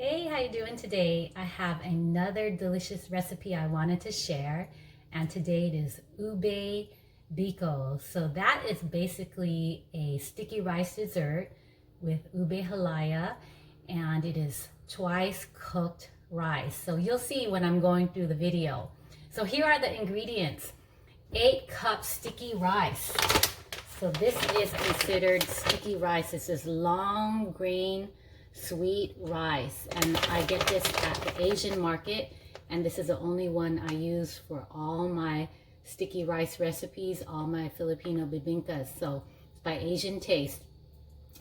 Hey, how you doing today? I have another delicious recipe I wanted to share, and today it is ube biko. So that is basically a sticky rice dessert with ube halaya, and it is twice cooked rice. So you'll see when I'm going through the video. So here are the ingredients. 8 cups sticky rice. So this is considered sticky rice. This is long grain sweet rice, and I get this at the Asian market, and this is the only one I use for all my sticky rice recipes, all my Filipino bibingkas. So it's by Asian Taste.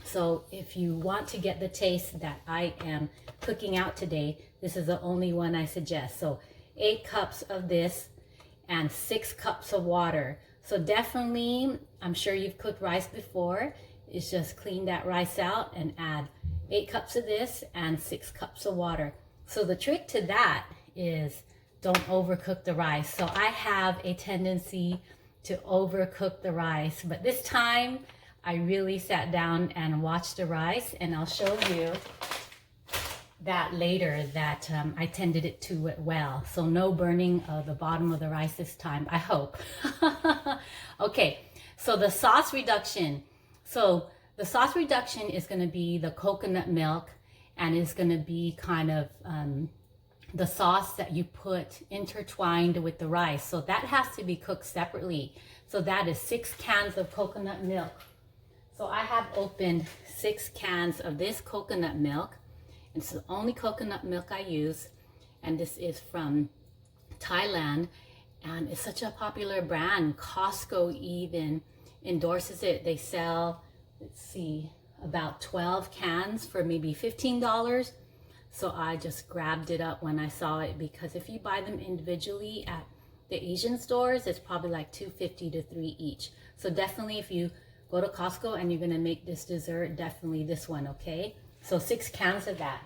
So if you want to get the taste that I am cooking out today, this is the only one I suggest. So 8 cups of this and 6 cups of water. So definitely, I'm sure you've cooked rice before. It's just clean that rice out and add 8 cups of this and 6 cups of water. So the trick to that is don't overcook the rice. So I have a tendency to overcook the rice, but this time I really sat down and watched the rice, and I'll show you that later that I tended it to it well. So no burning of the bottom of the rice this time, I hope. Okay, so the sauce reduction. So the sauce reduction is going to be the coconut milk, and it's going to be kind of the sauce that you put intertwined with the rice. So that has to be cooked separately. So that is 6 cans of coconut milk. So I have opened 6 cans of this coconut milk. It's the only coconut milk I use, and this is from Thailand, and it's such a popular brand. Costco even endorses it. They sell, let's see, about 12 cans for maybe $15. So I just grabbed it up when I saw it, because if you buy them individually at the Asian stores, it's probably like $2.50 to $3 each. So definitely if you go to Costco and you're gonna make this dessert, definitely this one, okay? So 6 cans of that.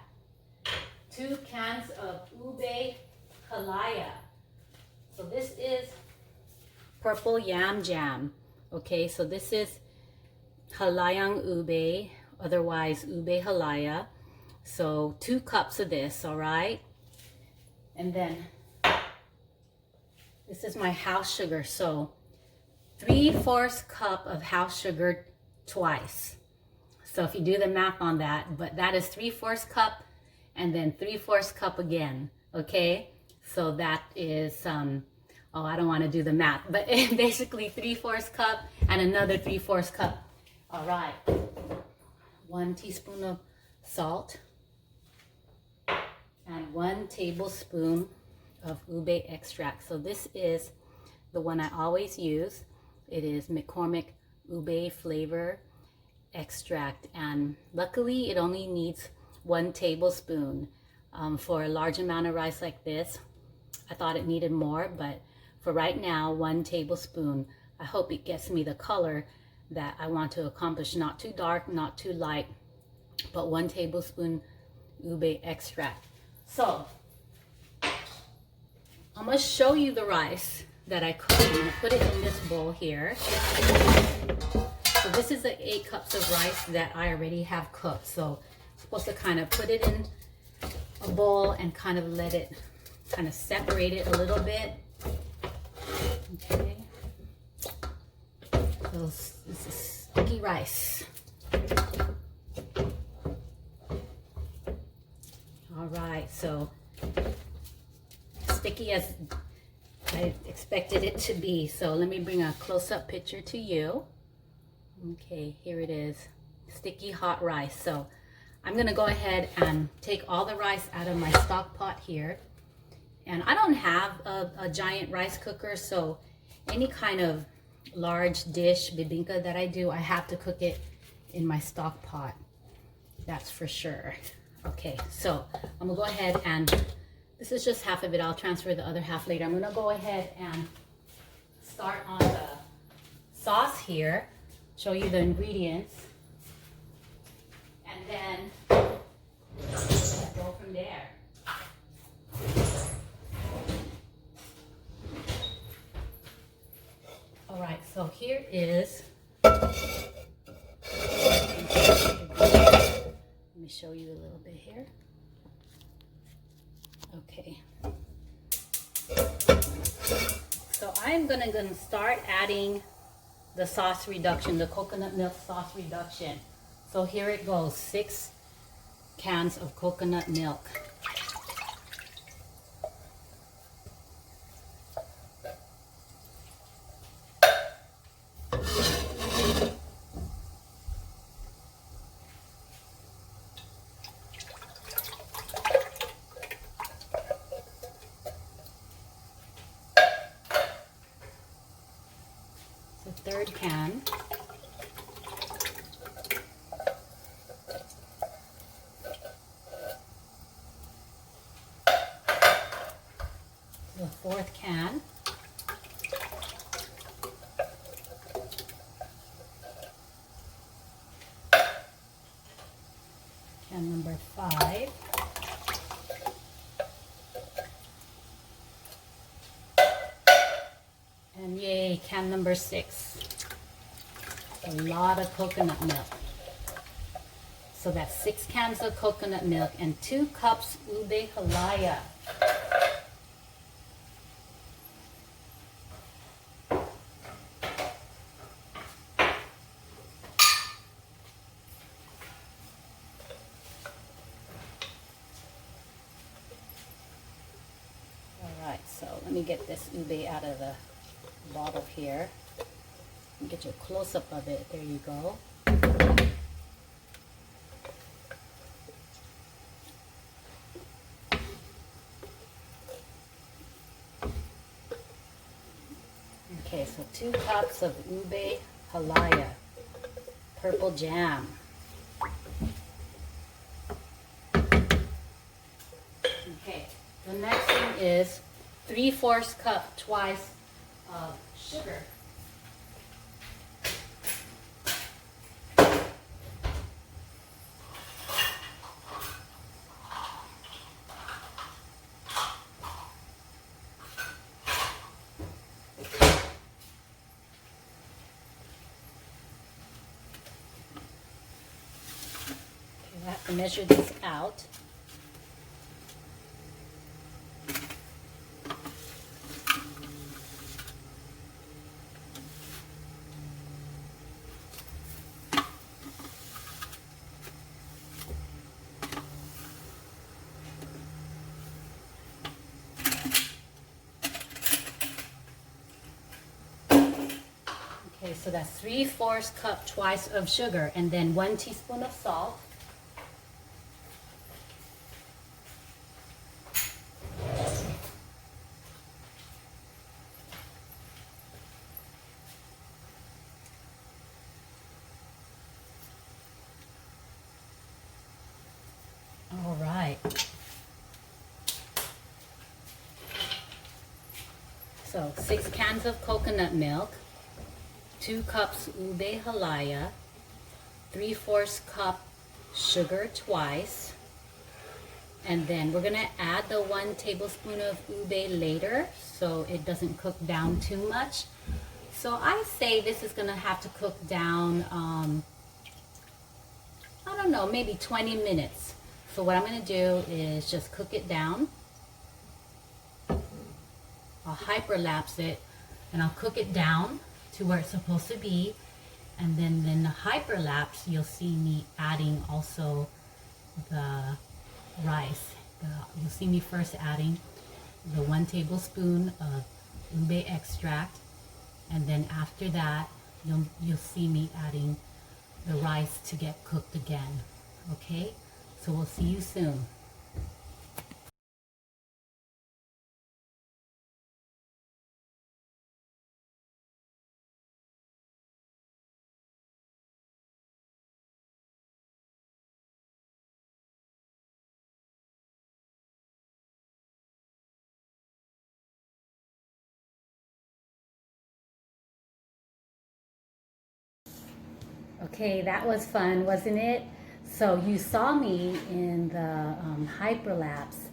2 cans of ube halaya. So this is purple yam jam. Okay, so this is halayang ube, otherwise ube halaya. So 2 cups of this, all right? And then this is my house sugar. So 3/4 cup of house sugar twice. So if you do the math on that, but that is 3/4 cup and then 3/4 cup again, okay? So that is, oh, I don't want to do the math, but basically 3/4 cup and another 3/4 cup. All right, 1 teaspoon of salt and 1 tablespoon of ube extract. So this is the one I always use. It is McCormick ube flavor extract, and luckily it only needs 1 tablespoon. For a large amount of rice like this, I thought it needed more, but for right now, 1 tablespoon. I hope it gets me the color that I want to accomplish. Not too dark, not too light, but 1 tablespoon ube extract. So I'm gonna show you the rice that I cooked. I'm gonna put it in this bowl here. So this is the 8 cups of rice that I already have cooked. So I'm supposed to kind of put it in a bowl and kind of let it kind of separate it a little bit. Okay. So this is sticky rice. All right, so sticky as I expected it to be. So let me bring a close-up picture to you. Okay, here it is, sticky hot rice. So I'm gonna go ahead and take all the rice out of my stock pot here. And I don't have a giant rice cooker, so any kind of large dish bibingka that I do, I have to cook it in my stock pot. That's for sure. Okay, so I'm gonna go ahead and, this is just half of it. I'll transfer the other half later. I'm gonna go ahead and start on the sauce here, show you the ingredients, and then go from there. All right, so here is, let me show you a little bit here. Okay. So I'm gonna start adding the sauce reduction, the coconut milk sauce reduction. So here it goes, 6 cans of coconut milk. The third can. The fourth can. Can number 5. And yay, can number 6. A lot of coconut milk. So that's 6 cans of coconut milk and 2 cups ube halaya. Alright, so let me get this ube out of the bottle here. Get you a close-up of it. There you go. Okay, so 2 cups of ube halaya, purple jam. Okay, the next thing is 3/4 cup twice of sugar. I have to measure this out. Okay, so that's 3/4 cup twice of sugar and then 1 teaspoon of salt. All right. So 6 cans of coconut milk, 2 cups ube halaya, 3/4 cup sugar twice, and then we're gonna add the 1 tablespoon of ube later so it doesn't cook down too much. So I say this is gonna have to cook down, I don't know, maybe 20 minutes. So what I'm gonna do is just cook it down. I'll hyperlapse it and I'll cook it down to where it's supposed to be, and then in the hyperlapse you'll see me adding also the rice. You'll see me first adding the 1 tablespoon of ube extract, and then after that you'll see me adding the rice to get cooked again. Okay, so we'll see you soon. Okay, that was fun, wasn't it? So you saw me in the hyperlapse,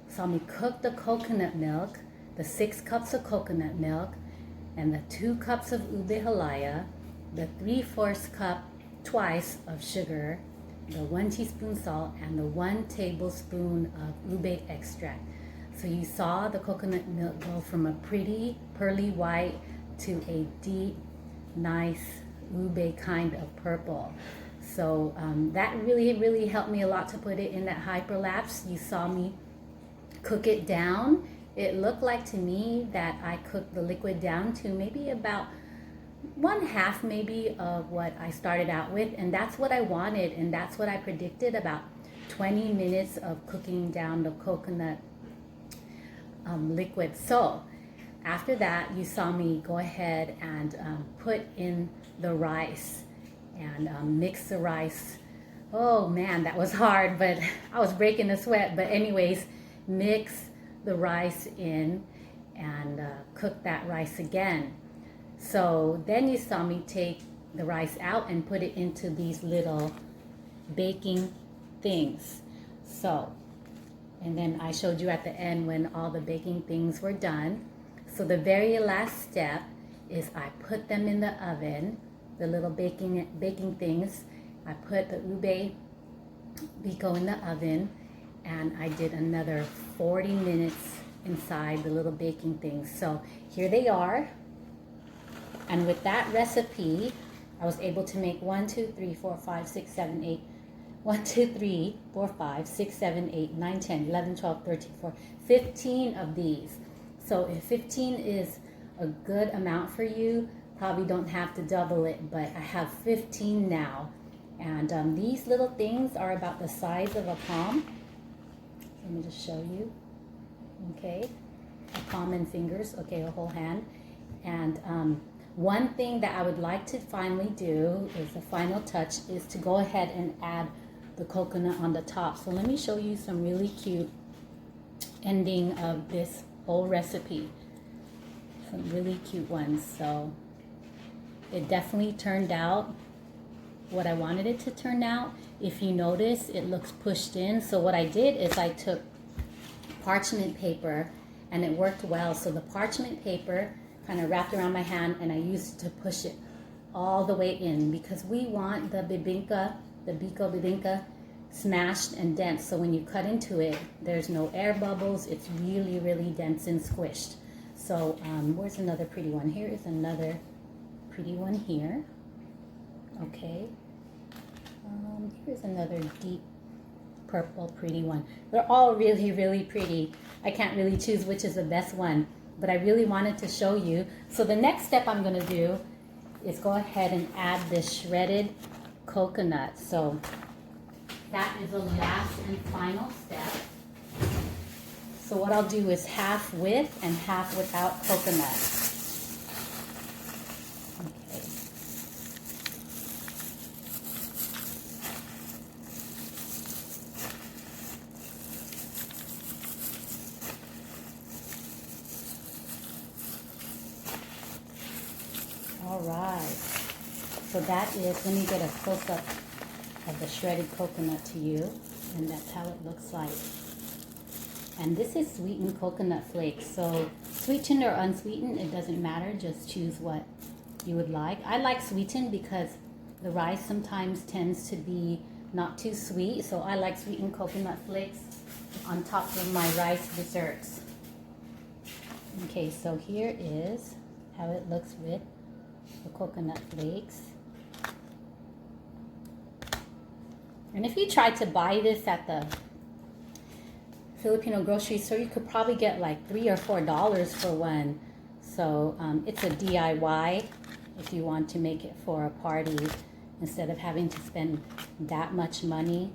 saw me cook the coconut milk, the 6 cups of coconut milk, and the 2 cups of ube halaya, the 3/4 cup twice of sugar, the 1 teaspoon salt, and the 1 tablespoon of ube extract. So you saw the coconut milk go from a pretty pearly white to a deep, nice ube kind of purple. So that really helped me a lot to put it in that hyperlapse. You saw me cook it down. It looked like to me that I cooked the liquid down to maybe about 1/2 maybe of what I started out with, and that's what I wanted, and that's what I predicted, about 20 minutes of cooking down the coconut liquid. So after that, you saw me go ahead and put in the rice and mix the rice. Oh man, that was hard, but I was breaking a sweat. But anyways, mix the rice in and cook that rice again. So then you saw me take the rice out and put it into these little baking things. So, and then I showed you at the end when all the baking things were done. So the very last step is I put them in the oven, the little baking things. I put the ube biko in the oven, and I did another 40 minutes inside the little baking things. So here they are. And with that recipe, I was able to make 1, 2, 3, 4, 5, 6, 7, 8, 1, 2, 3, 4, 5, 6, 7, 8, 9, 10, 11, 12, 13, 14, 15 of these. So if 15 is a good amount for you, probably don't have to double it, but I have 15 now. And these little things are about the size of a palm. Let me just show you. Okay, a palm and fingers, okay, a whole hand. And one thing that I would like to finally do, is the final touch, is to go ahead and add the coconut on the top. So let me show you some really cute ending of this whole recipe. Some really cute ones. So it definitely turned out what I wanted it to turn out. If you notice, it looks pushed in. So what I did is I took parchment paper, and it worked well. So the parchment paper kind of wrapped around my hand, and I used it to push it all the way in, because we want the bibinka, the biko bibinka, smashed and dense. So when you cut into it, there's no air bubbles. It's really dense and squished. So where's another pretty one? Here is another pretty one here. Okay. Here's another deep purple pretty one. They're all really pretty. I can't really choose which is the best one, but I really wanted to show you. So the next step I'm going to do is go ahead and add this shredded coconut. So that is the last and final step. So what I'll do is half with and half without coconut. All right, so that is, let me get a close-up of the shredded coconut to you, and that's how it looks like. And this is sweetened coconut flakes, so sweetened or unsweetened, it doesn't matter, just choose what you would like. I like sweetened because the rice sometimes tends to be not too sweet, so I like sweetened coconut flakes on top of my rice desserts. Okay, so here is how it looks with the coconut flakes. And if you tried to buy this at the Filipino grocery store, you could probably get like $3 or $4 for one. So it's a DIY if you want to make it for a party instead of having to spend that much money.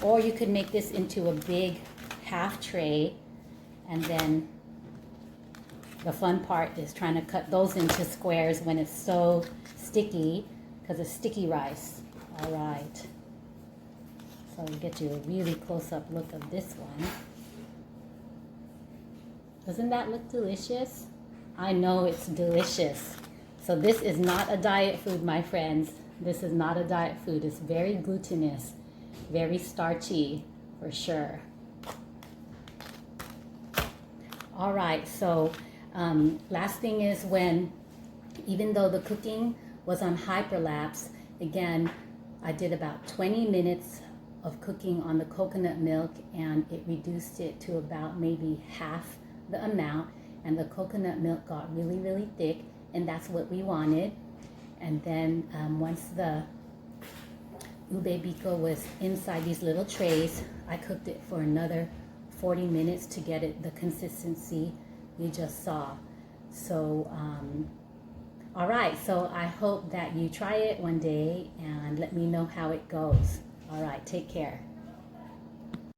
Or you could make this into a big half tray, and then the fun part is trying to cut those into squares when it's so sticky, because it's sticky rice. All right. So I'll get you a really close-up look of this one. Doesn't that look delicious? I know it's delicious. So this is not a diet food, my friends. This is not a diet food. It's very glutinous, very starchy for sure. All right, so last thing is, when, even though the cooking was on hyperlapse, again, I did about 20 minutes of cooking on the coconut milk, and it reduced it to about maybe half the amount, and the coconut milk got really, really thick, and that's what we wanted. And then once the ube biko was inside these little trays, I cooked it for another 40 minutes to get it the consistency you just saw. So all right, so I hope that you try it one day and let me know how it goes. All right, take care.